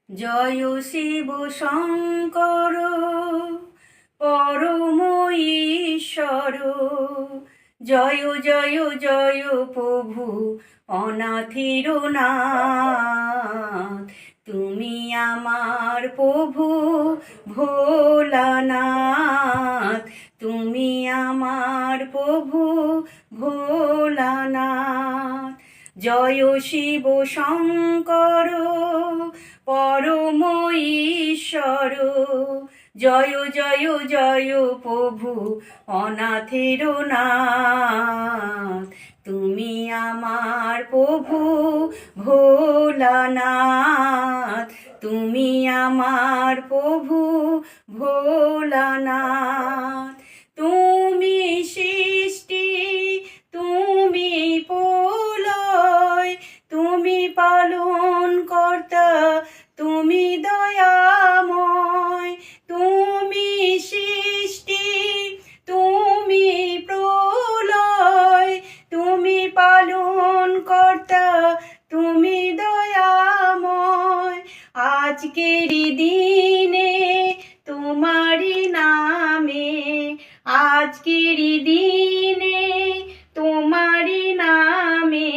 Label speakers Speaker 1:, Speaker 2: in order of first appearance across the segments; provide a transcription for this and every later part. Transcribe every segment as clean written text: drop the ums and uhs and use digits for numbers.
Speaker 1: জয় শিব শঙ্কর পরম ঈশ্বর, জয় জয় জয় প্রভু অনাথির নাথ। তুমি আমার প্রভু ভোলানাথ, তুমি আমার প্রভু ভোলানাথ। জয় শিব শঙ্কর পরম ঈশ্বর, জয় জয় জয় প্রভু অনাথের নাথ। তুমি আমার প্রভু ভোলানাথ, তুমি আমার প্রভু ভোলানাথ। তুমি সৃষ্টি, তুমি প্রলয়, তুমি পালন কর্তা, তুমি দয়াময়। তুমি সৃষ্টি, তুমি প্রলয়, তুমি পালন কর্তা, তুমি দয়াময়। আজকেরই দিনে তোমারই নামে, আজকেরই দিনে তোমারই নামে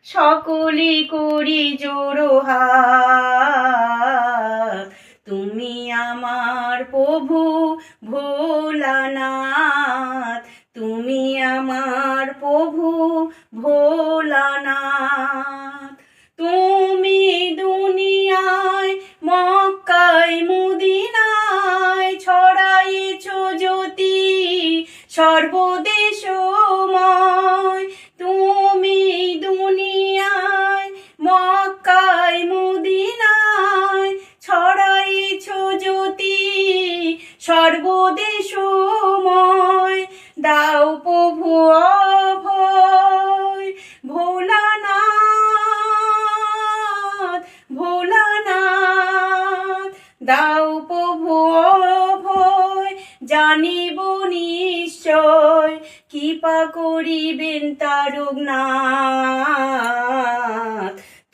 Speaker 1: সকলে করি জোড়হাত। তুমি আমার প্রভু ভোলানাথ, তুমি আমার প্রভু ভোলানাথ। তুমি দুনিয়ায় মক্কায় মদিনায় ছড়াইছ জ্যোতি সর্বদেশময়। তুমি দুনিয়ায় মক্কায় মদিনায় ছড়াইছ জ্যোতি সর্বদেশময়। দাও প্রভু অভয় ভোলানাথ, ভোলানাথ। দাও প্রভু অভয়, জানিব নিশ্চয় কৃপা করিবেন তারকনাথ।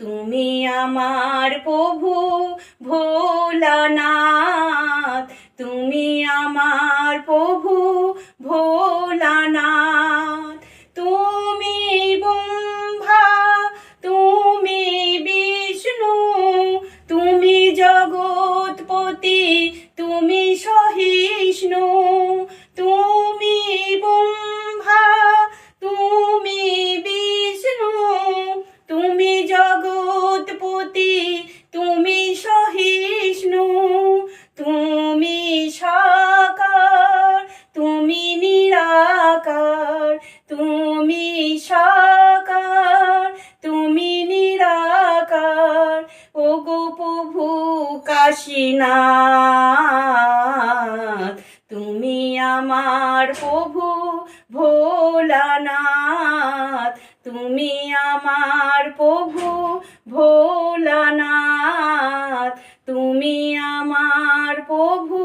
Speaker 1: তুমি আমার প্রভু ভোলানাথ, তুমি আমার প্রভু ভোলানাথ। তুমি ব্রহ্মা, তুমি বিষ্ণু, তুমি জগৎপতি, তুমি সহিষ্ণু। তুমি ব্রহ্মা, তুমি বিষ্ণু, তুমি জগৎপতি, তুমি সহিষ্ণু। তুমি সাকার, তুমি নিরাকার, তুমি সাকার, তুমি নিরাকার। ওগো প্রভু কাশীনাথ, তুমি আমার প্রভু ভোলানাথ, তুমি আমার প্রভু ভোলানাথ, তুমি আমার প্রভু